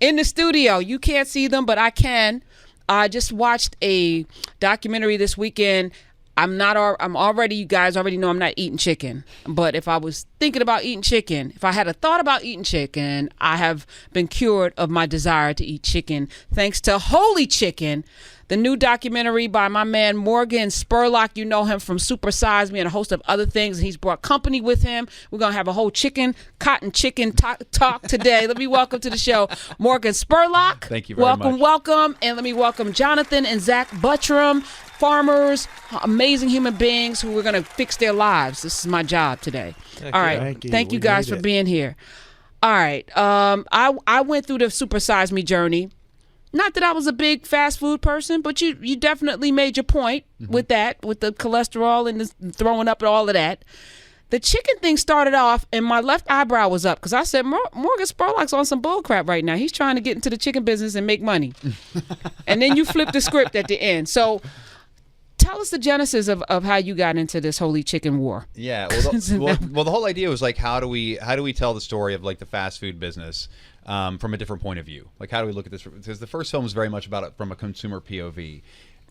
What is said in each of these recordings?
in the studio. You can't see them, but I can. I just watched a documentary this weekend. I'm already, you guys already know I'm not eating chicken. But if I was thinking about eating chicken, if I had a thought about eating chicken, I have been cured of my desire to eat chicken thanks to Holy Chicken, the new documentary by my man Morgan Spurlock. You know him from Super Size Me and a host of other things. He's brought company with him. We're going to have a whole cotton chicken talk today. Let me welcome to the show Morgan Spurlock. Thank you very much. Welcome. And let me welcome Jonathan and Zach Buttram, farmers, amazing human beings who are going to fix their lives. This is my job today. All right. Thank you guys for being here. All right. I went through the Super Size Me journey. Not that I was a big fast food person, but you definitely made your point with that, with the cholesterol and the throwing up and all of that. The chicken thing started off, and my left eyebrow was up because I said, Morgan Spurlock's on some bull crap right now. He's trying to get into the chicken business and make money. And then you flipped the script at the end. So tell us the genesis of how you got into this Holy Chicken war. Yeah, well, the whole idea was like, how do we tell the story of like the fast food business from a different point of view? Like, how do we look at this? Because the first film was very much about it from a consumer POV.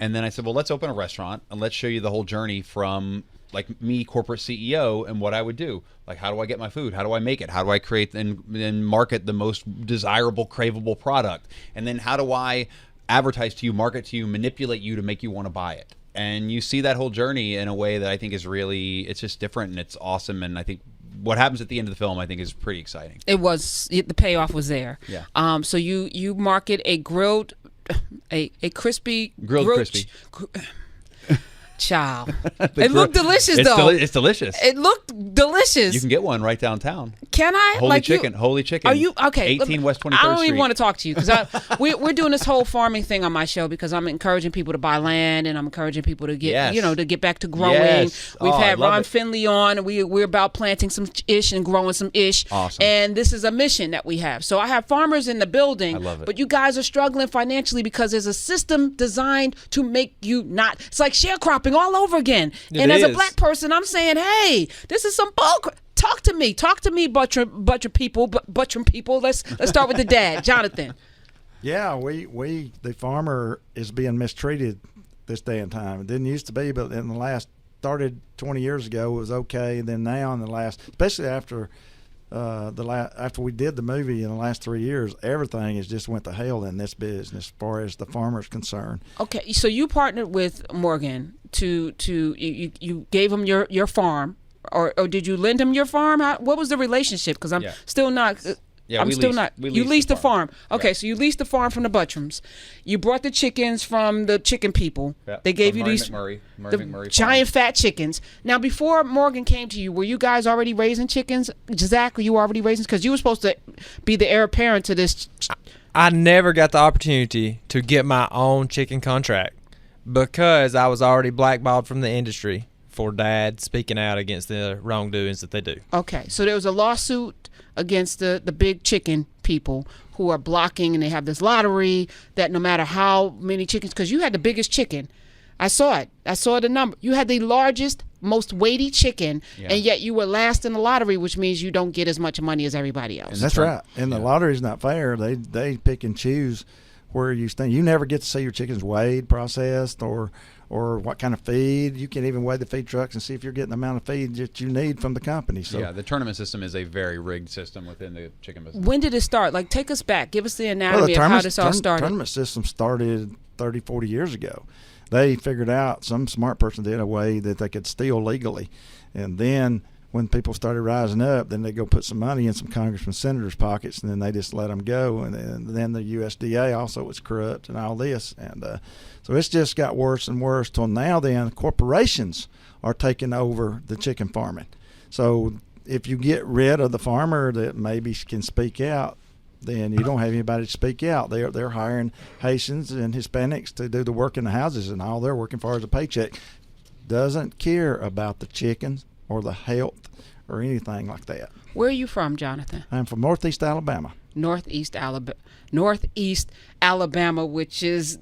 And then I said, well, let's open a restaurant and let's show you the whole journey from like me, corporate CEO, and what I would do. Like, how do I get my food? How do I make it? How do I create and market the most desirable, craveable product? And then how do I advertise to you, market to you, manipulate you to make you want to buy it? And you see that whole journey in a way that I think is really, it's just different and it's awesome. And I think what happens at the end of the film, I think, is pretty exciting. It was, the payoff was there. Yeah. So you market a grilled, a crispy, grilled crispy. Child. It looked delicious, though. It's delicious. It looked delicious. You can get one right downtown. Can I? Holy Chicken. Holy Chicken. Are you okay? 18 West 23rd Street. I don't even want to talk to you because we're doing this whole farming thing on my show because I'm encouraging people to buy land and I'm encouraging people to get to get back to growing. Yes. We've had Ron Finley on and we're about planting some ish and growing some ish. Awesome. And this is a mission that we have. So I have farmers in the building. I love it. But you guys are struggling financially because there's a system designed to make you not. It's like sharecropping all over again. And as a black person, I'm saying, hey, this is some bull. Talk to me, Buttram people. Let's start with the dad, Jonathan. Yeah, we the farmer is being mistreated this day and time. It didn't used to be, but in the last, started 20 years ago, it was okay. And then now in the last, especially after after we did the movie in the last 3 years, everything has just went to hell in this business as far as the farmer's concerned. Okay, so you partnered with Morgan to you gave him your farm, or did you lend him your farm? What was the relationship? Because I'm still not. You leased the farm. Okay, so you leased the farm from the Buttrams. You brought the chickens from the chicken people. Yep. They gave you Murray these McMurray giant fat chickens. Now, before Morgan came to you, were you guys already raising chickens? Zach, were you already raising? Because you were supposed to be the heir apparent to this. I never got the opportunity to get my own chicken contract because I was already blackballed from the industry for Dad speaking out against the wrongdoings that they do. Okay, so there was a lawsuit against the big chicken people who are blocking, and they have this lottery that no matter how many chickens, because you had the biggest chicken. I saw it. I saw the number. You had the largest, most weighty chicken, and yet you were last in the lottery, which means you don't get as much money as everybody else. That's right. And the lottery's not fair. They pick and choose where you stand. You never get to see your chickens weighed, processed, or what kind of feed. You can even weigh the feed trucks and see if you're getting the amount of feed that you need from the company. So yeah, the tournament system is a very rigged system within the chicken business. When did it start? Like, take us back. Give us the anatomy of how this all started. The tournament system started 30, 40 years ago. They figured out, some smart person did, a way that they could steal legally. And then when people started rising up, then they go put some money in some congressmen, senators' pockets, and then they just let them go. And then the USDA also was corrupt and all this. And so it's just got worse and worse till now. Then corporations are taking over the chicken farming. So if you get rid of the farmer that maybe can speak out, then you don't have anybody to speak out. They're hiring Haitians and Hispanics to do the work in the houses, and all they're working for is a paycheck. Doesn't care about the chickens or the health or anything like that. Where are you from, Jonathan? I'm from Northeast Alabama. Northeast Alabama, which is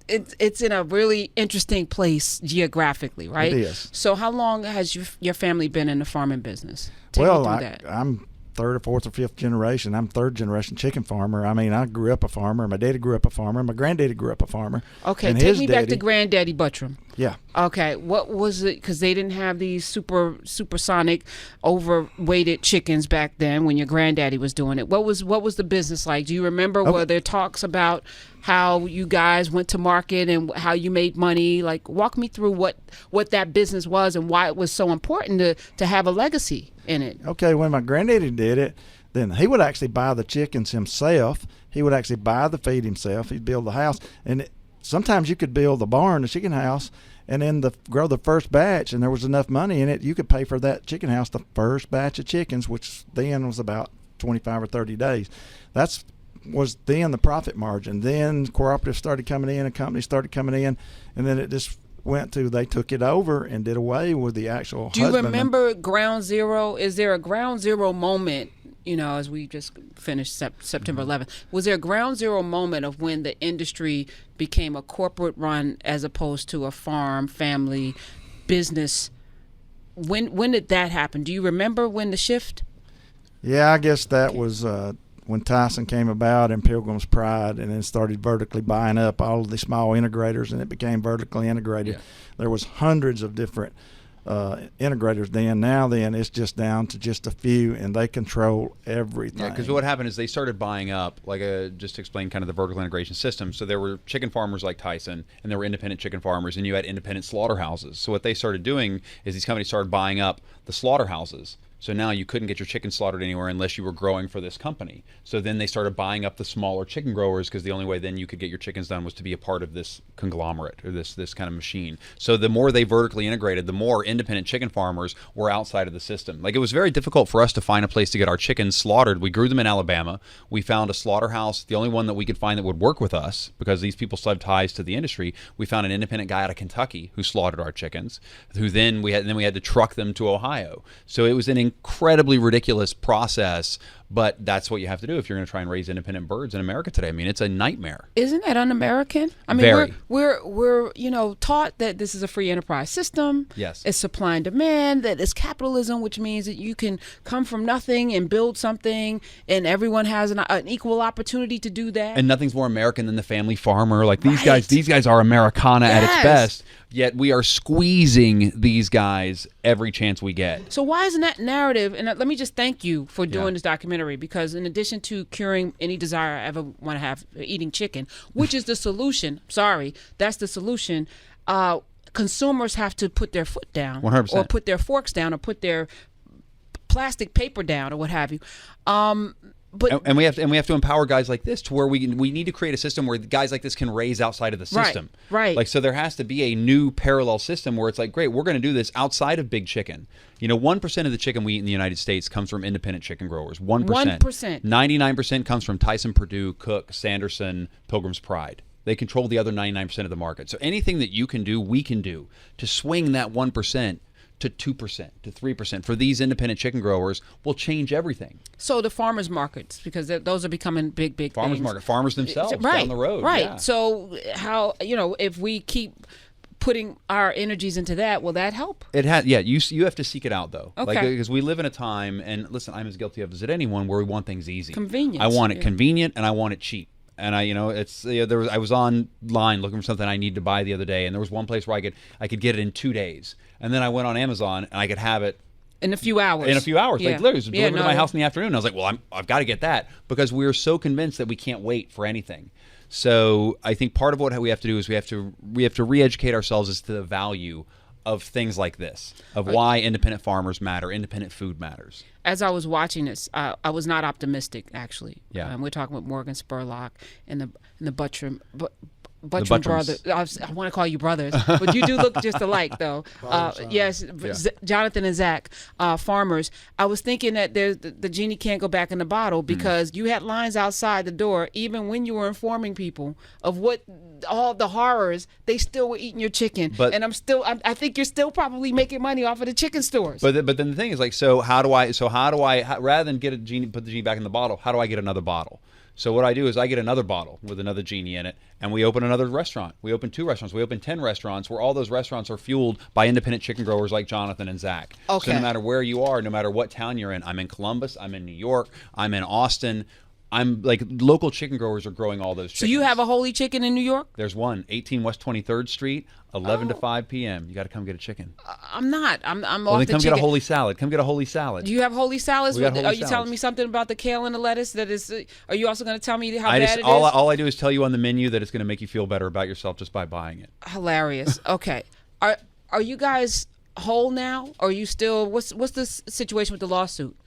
it's in a really interesting place geographically, right? It is. So how long has your family been in the farming business? Take Well, me through that. I'm third or fourth or fifth generation. I'm third generation chicken farmer. I mean, I grew up a farmer. My daddy grew up a farmer. My granddaddy grew up a farmer. Okay, take me back to Granddaddy Buttram. Yeah. Okay, what was it? Because they didn't have these supersonic, overweighted chickens back then when your granddaddy was doing it. What was the business like? Do you remember? Were there talks about how you guys went to market and how you made money? Like, walk me through what that business was and why it was so important to have a legacy in it. Okay, when my granddaddy did it, then he would actually buy the chickens himself. He would actually buy the feed himself. He'd build the house, and sometimes you could build the barn, the chicken house, and then grow the first batch, and there was enough money in it, you could pay for that chicken house the first batch of chickens, which then was about 25 or 30 days. Was then the profit margin. Then cooperatives started coming in and companies started coming in, and then it just went to they took it over and did away with the actual Do you remember ground zero? Is there a ground zero moment, as we just finished September 11th, was there a ground zero moment of when the industry became a corporate run as opposed to a farm, family, business? When did that happen? Do you remember when the shift? Yeah, I guess that was when Tyson came about and Pilgrim's Pride, and then started vertically buying up all of the small integrators, and it became vertically integrated. Yeah. There was hundreds of different integrators then. Now it's just down to just a few, and they control everything. Yeah, because what happened is they started buying up, just to explain kind of the vertical integration system. So there were chicken farmers like Tyson, and there were independent chicken farmers, and you had independent slaughterhouses. So what they started doing is these companies started buying up the slaughterhouses. So now you couldn't get your chicken slaughtered anywhere unless you were growing for this company. So then they started buying up the smaller chicken growers, because the only way then you could get your chickens done was to be a part of this conglomerate or this kind of machine. So the more they vertically integrated, the more independent chicken farmers were outside of the system. Like, it was very difficult for us to find a place to get our chickens slaughtered. We grew them in Alabama. We found a slaughterhouse, the only one that we could find that would work with us, because these people still have ties to the industry. We found an independent guy out of Kentucky who slaughtered our chickens, who then we had to truck them to Ohio. So it was an incredibly ridiculous process, but that's what you have to do if you're going to try and raise independent birds in America today. I mean, it's a nightmare. Isn't that un-American? I mean, Very. we're taught that this is a free enterprise system. Yes. It's supply and demand, that it's capitalism, which means that you can come from nothing and build something, and everyone has an equal opportunity to do that. And nothing's more American than the family farmer. Like, these guys are Americana at its best. Yet we are squeezing these guys every chance we get. So why isn't that narrative? And let me just thank you for doing this documentary, because in addition to curing any desire I ever want to have for eating chicken, which is the solution, that's the solution, consumers have to put their foot down 100%. Or put their forks down or put their plastic paper down or what have you. And we have to empower guys like this to where we need to create a system where guys like this can raise outside of the system. Right. Like, so there has to be a new parallel system where it's like, great, we're going to do this outside of big chicken. 1% of the chicken we eat in the United States comes from independent chicken growers. 1%. 99% comes from Tyson, Purdue, Cook, Sanderson, Pilgrim's Pride. They control the other 99% of the market. So anything that you can do, we can do to swing that 1% to 2%, to 3% for these independent chicken growers will change everything. So the farmers markets, because those are becoming big farmers things. Market, farmers themselves down the road. Right. Yeah. So how, if we keep putting our energies into that, will that help? It has. Yeah. You have to seek it out though. Okay. Because we live in a time, and listen, I'm as guilty of as anyone, where we want things easy. Convenience. I want it convenient, and I want it cheap. And I was online looking for something I needed to buy the other day, and there was one place where I could get it in 2 days, and then I went on Amazon and I could have it in a few hours. Yeah. Like, literally, it was delivered to my house in the afternoon. I was like, well, I've got to get that, because we're so convinced that we can't wait for anything. So I think part of what we have to do is we have to re-educate ourselves as to the value of things like this, of why independent farmers matter, independent food matters. As I was watching this, I was not optimistic, actually. Yeah. We're talking with Morgan Spurlock and the Buttram Buttrams. brothers. I want to call you brothers, but you do look just alike, though. Yes, Jonathan and Zach, farmers. I was thinking that the genie can't go back in the bottle, because you had lines outside the door, even when you were informing people of what all the horrors. They still were eating your chicken, and I think you're still probably making money off of the chicken stores. But then the thing is, like, how do I rather than put the genie back in the bottle, how do I get another bottle? So what I do is I get another bottle with another genie in it, and we open another restaurant. We open 2 restaurants. We open 10 restaurants, where all those restaurants are fueled by independent chicken growers like Jonathan and Zach. Okay. So no matter where you are, no matter what town you're in, I'm in Columbus, I'm in New York, I'm in Austin. I'm like, local chicken growers are growing all those chickens. So you have a Holy Chicken in New York? There's one, 18 West 23rd Street, 11 to 5 p.m. You got to come get a chicken. I'm not. I'm Well, off then the come chicken. get a holy salad. Come get a holy salad. Do you have holy salads? We got holy Are you salads. telling me something about the kale and the lettuce that is? Are you also going to tell me how I bad just it is? all I do is tell you on the menu that it's going to make you feel better about yourself just by buying it. Hilarious. Okay. Are you guys whole now? Or are you still? What's the situation with the lawsuit?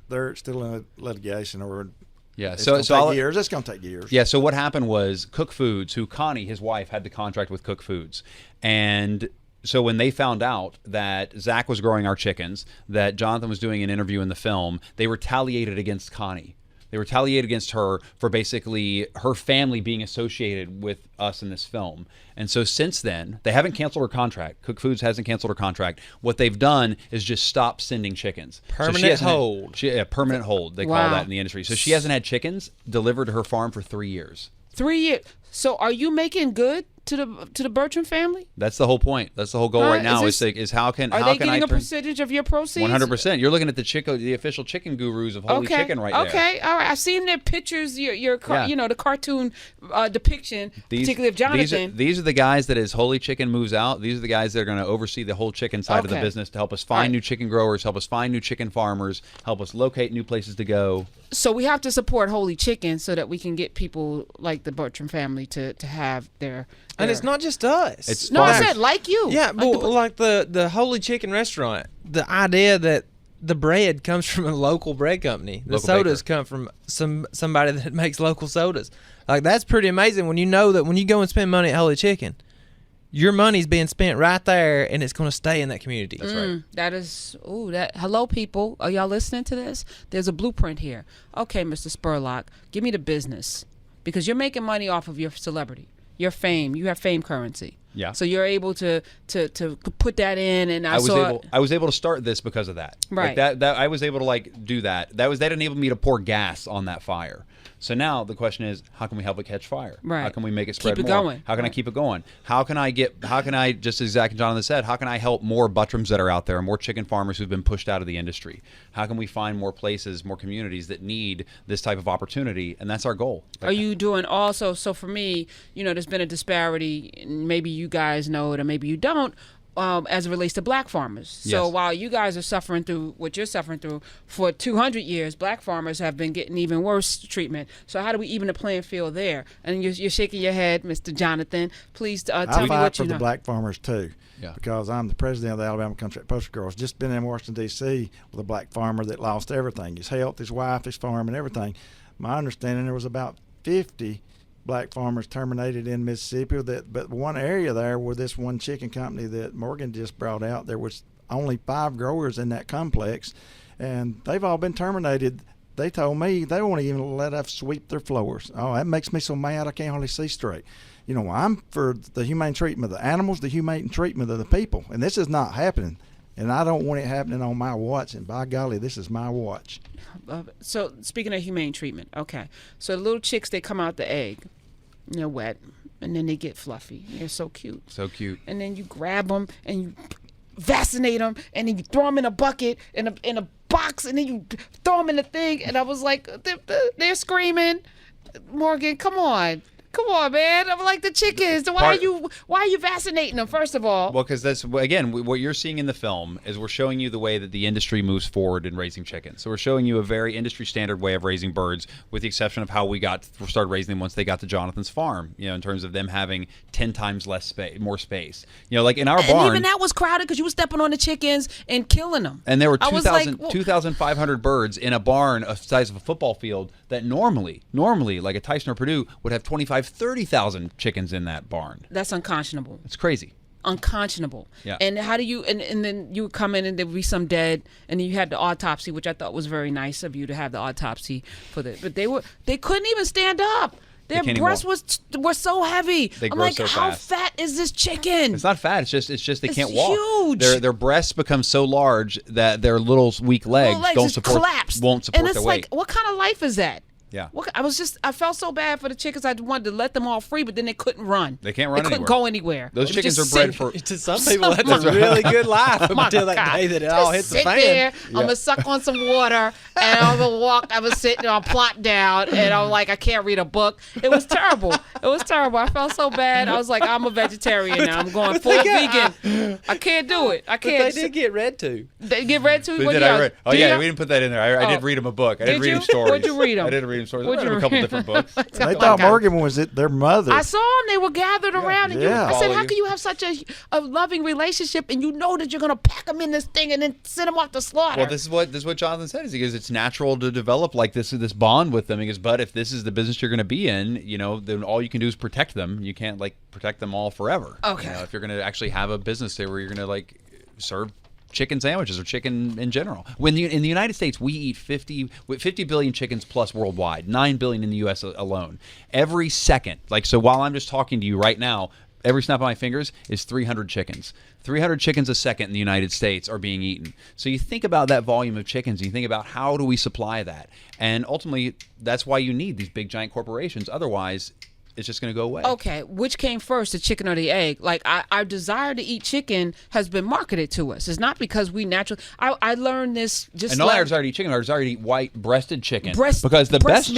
They're still in litigation, or Yeah, it's so going to take years. It's going to take years. Yeah, so what happened was Cook Foods, who Connie, his wife, had the contract with Cook Foods, and so when they found out that Zach was growing our chickens, that Jonathan was doing an interview in the film, they retaliated against Connie. They retaliated against her for basically her family being associated with us in this film. And so since then, they haven't canceled her contract. Cook Foods hasn't canceled her contract. What they've done is just stop sending chickens. Permanent hold. Permanent hold, they call that in the industry. So she hasn't had chickens delivered to her farm for 3 years. 3 years. So are you making good to the Bertram family? That's the whole point. That's the whole goal right now. Is how can they getting a percentage of your proceeds? 100%. You're looking at the official chicken gurus of Holy Chicken right there. Okay, all right. I've seen their pictures. The cartoon depiction, particularly of Jonathan. These are the guys that, as Holy Chicken moves out, these are the guys that are going to oversee the whole chicken side of the business to help us find new chicken growers, help us find new chicken farmers, help us locate new places to go. So we have to support Holy Chicken so that we can get people like the Bertram family to have their. And it's not just us. I said like you. Yeah, like the Holy Chicken restaurant. The idea that the bread comes from a local bread company. The sodas come from somebody that makes local sodas. Like, that's pretty amazing when you know that when you go and spend money at Holy Chicken, your money's being spent right there, and it's going to stay in that community. That's right. That is, hello, people. Are y'all listening to this? There's a blueprint here. Okay, Mr. Spurlock, give me the business. Because you're making money off of your celebrity, your fame. You have fame currency. Yeah. So you're able to put that in, and I was able to start this because of that. Right. Like that I was able to do that. That enabled me to pour gas on that fire. So now the question is, how can we help it catch fire? Right. How can we make it spread Keep it more? going. How can I keep it going? How can I, just as Zach and Jonathan said, how can I help more Buttrams that are out there, more chicken farmers who've been pushed out of the industry? How can we find more places, more communities that need this type of opportunity? And that's our goal. Are you doing also, so for me, there's been a disparity, and maybe you guys know it or maybe you don't, as it relates to black farmers. So Yes. while you guys are suffering through what you're suffering through, for 200 years, black farmers have been getting even worse treatment. So how do we even the playing field there? And you're shaking your head, Mr. Jonathan. Please tell me what you know. I fight for the black farmers too. Yeah. Because I'm the president of the Alabama Contract Postal Growers. Just been in Washington, D.C. with a black farmer that lost everything, his health, his wife, his farm, and everything. My understanding, there was about 50 black farmers terminated in Mississippi. But one area there where this one chicken company that Morgan just brought out, there was only 5 growers in that complex, and they've all been terminated. They told me they won't even let us sweep their floors. Oh, that makes me so mad I can't hardly see straight. I'm for the humane treatment of the animals, the humane treatment of the people, and this is not happening. And I don't want it happening on my watch, and by golly, this is my watch. So speaking of humane treatment, okay. So the little chicks, they come out the egg, they're wet, and then they get fluffy. They're so cute. So cute. And then you grab them and you vaccinate them, and then you throw them in a bucket, in a box, and then you throw them in the thing. And I was like, they're screaming. Morgan, come on. Come on, man. I'm like the chickens. Why are you vaccinating them, first of all? Well, because that's, again, what you're seeing in the film is we're showing you the way that the industry moves forward in raising chickens. So we're showing you a very industry standard way of raising birds, with the exception of how we started raising them once they got to Jonathan's farm, in terms of them having 10 times more space. Like in our barn. And even that was crowded because you were stepping on the chickens and killing them. And there were 2,500 birds in a barn the size of a football field that normally, like a Tyson or Purdue, would have 30,000 chickens in that barn. That's unconscionable. It's crazy. Unconscionable. Yeah. And how do you, and then you would come in and there would be some dead, and then you had the autopsy, which I thought was very nice of you to have the autopsy for the, but they couldn't even stand up. Their breasts were so heavy. They I'm grow like, so how fast. fat is this chicken? It's not fat. It's just they can't walk. Huge. Their breasts become so large that their little weak legs won't support and it's their like, weight. what kind of life is that? Yeah. I felt so bad for the chickens. I wanted to let them all free, but then they couldn't run. They can't run They couldn't go anywhere. Those chickens are bred for. To some people, that's a really good life until that day that it all hits the fan. There, I'm gonna suck on some water, and I'm gonna walk. I was sitting on plop down, and I'm like, I can't read a book. It was terrible. I felt so bad. I was like, I'm a vegetarian now. I'm going full vegan. I can't do it. I can't. But they did get read to. They get read to. What did I read? Oh yeah, we didn't put that in there. I did read them a book. I didn't read them stories. What'd you read them? I didn't read them stories. I read them a couple different books. They thought Morgan was their mother. I saw them. They were gathered around. And yeah. I said, how can you have such a loving relationship and you know that you're going to pack them in this thing and then send them off to slaughter? Well, this is what Jonathan said. Is he goes, it's natural to develop like this bond with them. He goes, but if this is the business you're going to be in, then all you can do is protect them. You can't protect them all forever. Okay. If you're going to actually have a business there where you're going to serve chicken sandwiches or chicken in general. In the United States, we eat 50 billion chickens plus worldwide, 9 billion in the U.S. alone. Every second, so while I'm just talking to you right now, every snap of my fingers is 300 chickens. 300 chickens a second in the United States are being eaten. So you think about that volume of chickens, and you think about how do we supply that? And ultimately, that's why you need these big, giant corporations. Otherwise, it's just going to go away. Okay, which came first, the chicken or the egg? Our desire to eat chicken has been marketed to us. It's not because we naturally. I learned this just. And not our desire to eat chicken, our desire to eat white-breasted chicken. Breast Because the best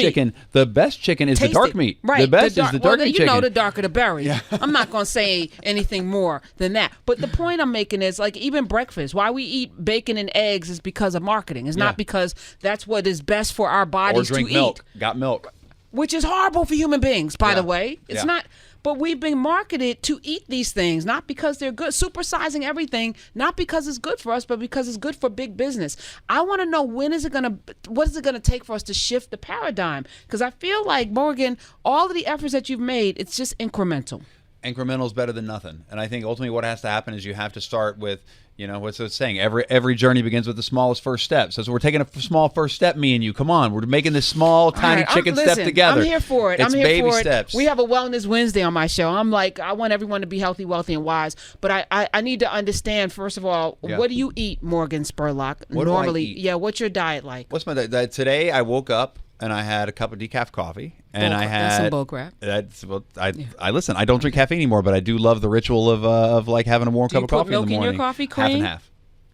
chicken is the dark meat. Right. The best is the dark meat chicken. The darker the berry. Yeah. I'm not going to say anything more than that. But the point I'm making is, even breakfast, why we eat bacon and eggs is because of marketing. It's not because that's what is best for our bodies to eat. Or drink milk. Got milk. Which is horrible for human beings, by the way. It's not, but we've been marketed to eat these things, not because they're good, supersizing everything, not because it's good for us, but because it's good for big business. I want to know what is it going to take for us to shift the paradigm? Because I feel like, Morgan, all of the efforts that you've made, it's just incremental. Incremental is better than nothing. And I think ultimately what has to happen is you have to start with, what's it saying? Every journey begins with the smallest first step. So we're taking a small first step, me and you. Come on, we're making this small, tiny chicken step together. I'm here for it. It's baby steps. We have a Wellness Wednesday on my show. I'm like, I want everyone to be healthy, wealthy, and wise. But I need to understand, first of all, what do you eat, Morgan Spurlock? What normally? Do I eat? Yeah, what's your diet like? What's my diet? Today I woke up and I had a cup of decaf coffee. And I had some bull crap. I listen. I don't drink caffeine anymore, but I do love the ritual of having a warm cup of coffee in the morning. Do you put milk in your coffee? Cream?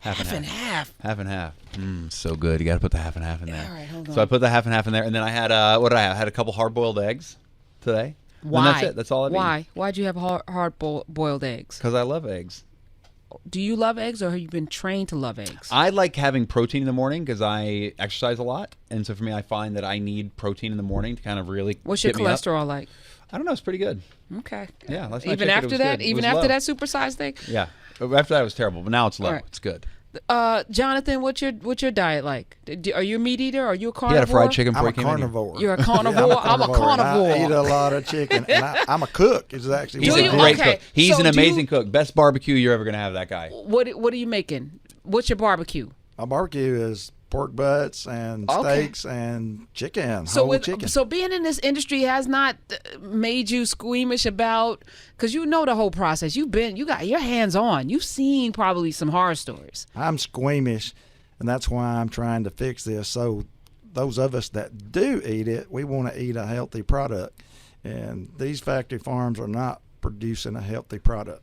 Half and half. Half and half. So good. You got to put the half and half in there. All right, hold on. So I put the half and half in there, and then I had what did I have? I had a couple hard-boiled eggs today. Why? And that's it. That's all I Why? Why'd you have hard-boiled eggs? Because I love eggs. Do you love eggs, or have you been trained to love eggs? I like having protein in the morning because I exercise a lot, and so for me, I find that I need protein in the morning to kind of really. What's your cholesterol like? I don't know. It's pretty good. Okay. Yeah. Even after that, that supersized thing. Yeah. After that, it was terrible, but now it's low. Right. It's good. Jonathan, what's your diet like? Are you a meat eater? Are you a carnivore? He had a fried chicken before I'm a carnivore. You're a carnivore? I'm a carnivore. I eat a lot of chicken. And I'm a cook. He's a great cook. He's an amazing cook. Best barbecue you're ever going to have, that guy. What are you making? What's your barbecue? My barbecue is pork butts and steaks and chicken, whole chicken. So being in this industry has not made you squeamish about, because you know the whole process. You got your hands on. You've seen probably some horror stories. I'm squeamish, and that's why I'm trying to fix this. So those of us that do eat it, we want to eat a healthy product, and these factory farms are not producing a healthy product.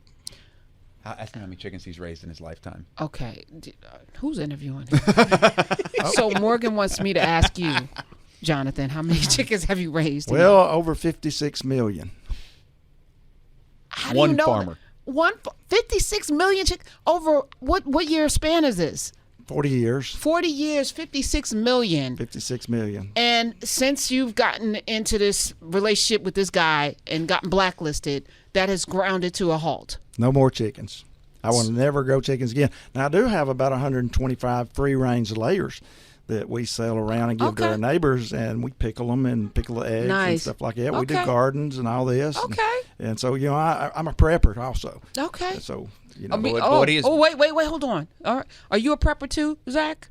Ask him how many chickens he's raised in his lifetime. Okay. Who's interviewing him? So Morgan wants me to ask you, Jonathan, how many chickens have you raised? Well, over 56 million. How do you know farmer. 56 million chickens? Over what year span is this? 40 years. 40 years, 56 million. 56 million. And since you've gotten into this relationship with this guy and gotten blacklisted, that has grounded to a halt. No more chickens. I will never grow chickens again. Now, I do have about 125 free-range layers that we sell around and give to our neighbors, and we pickle them and pickle the eggs and stuff like that. We do gardens and all this. Okay. And so, I'm a prepper also. Okay. So, wait, hold on. All right. Are you a prepper too, Zach?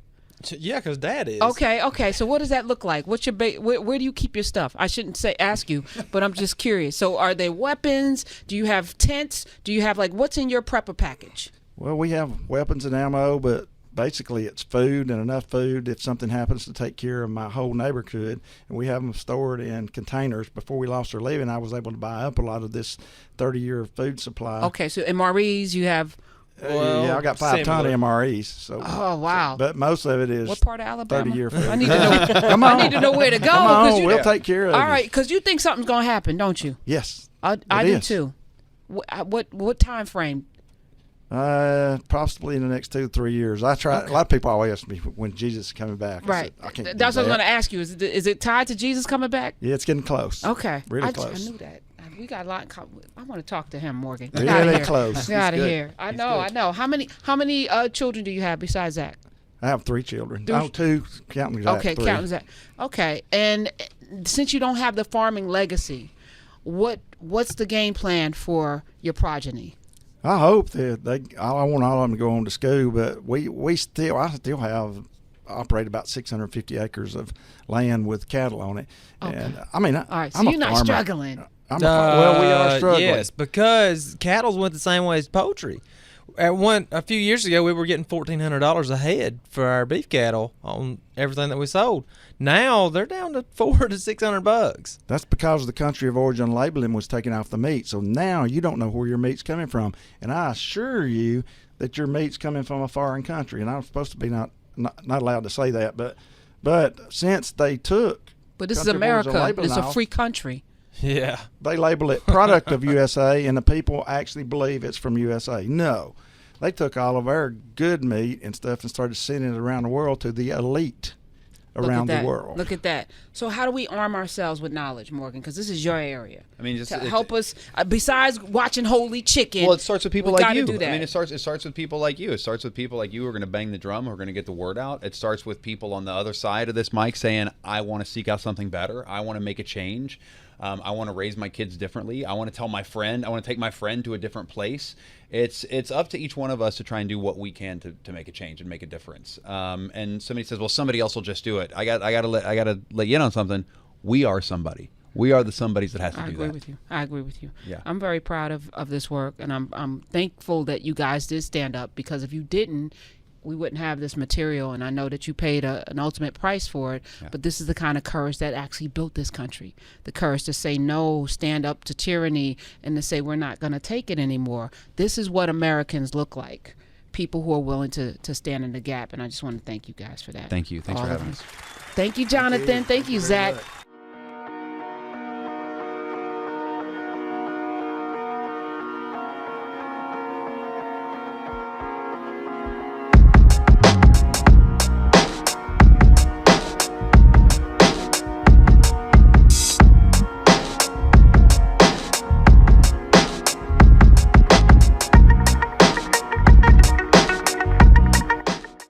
Yeah, because Dad is. Okay. So what does that look like? What's your where do you keep your stuff? I shouldn't ask you, but I'm just curious. So are they weapons? Do you have tents? Do you have what's in your prepper package? Well, we have weapons and ammo, but basically it's food and enough food if something happens to take care of my whole neighborhood. And we have them stored in containers. Before we lost our living, I was able to buy up a lot of this 30-year food supply. Okay, so MREs you have. Yeah, I got 5 ton MREs. So, oh wow! But most of it is. What part of Alabama? 30-year food. I need to know. Come on. I need to know where to go. Come on, we'll take care of it. All right, because you think something's gonna happen, don't you? Yes, I do too. What time frame? Possibly in the next 2 to 3 years. I try. Okay. A lot of people always ask me when Jesus is coming back. Right. I can't. That's what I was going to ask you. Is it tied to Jesus coming back? Yeah, it's getting close. Okay. Really close. I knew that. We got a lot. I want to talk to him, Morgan. Really close. Get out of here. I know. How many children do you have besides Zach? I have 3 children. 2, counting Zach. Okay, 3. counting Zach. Okay, and since you don't have the farming legacy, what's the game plan for your progeny? I hope that I want all of them to go on to school, but I still have operate about 650 acres of land with cattle on it. Okay. And I mean, all right, so I'm you're not struggling. Well, we are struggling. Yes, because cattle went the same way as poultry. A few years ago, we were getting $1,400 a head for our beef cattle on everything that we sold. Now they're down to $400 to $600. That's because the country of origin labeling was taken off the meat. So now you don't know where your meat's coming from. And I assure you that your meat's coming from a foreign country. And I'm supposed to be not allowed to say that, but since they took, but this is America. It's a free country. Yeah, they label it product of USA, and the people actually believe it's from USA. No, they took all of our good meat and stuff and started sending it around the world to the elite around the world. Look at that. So how do we arm ourselves with knowledge, Morgan? Because this is your area. I mean, just to help us. Besides watching Holy Chicken, well, it starts with people like you. Do that. I mean, it starts with people like you. It starts with people like you who are going to bang the drum, who are going to get the word out. It starts with people on the other side of this mic saying, "I want to seek out something better. I want to make a change. I want to raise my kids differently. I want to tell my friend. I want to take my friend to a different place." It's up to each one of us to try and do what we can to make a change and make a difference. And somebody says, "Well, somebody else will just do it." I got to let you in on something. We are somebody. We are the somebodies that has to do that. I agree with you. Yeah. I'm very proud of this work, and I'm thankful that you guys did stand up, because if you didn't, we wouldn't have this material. And I know that you paid an ultimate price for it, but this is the kind of courage that actually built this country. The courage to say no, stand up to tyranny, and to say we're not going to take it anymore. This is what Americans look like. People who are willing to stand in the gap. And I just want to thank you guys for that. Thank you. Thanks for having us. Thank you, Jonathan. Thank you, Zach.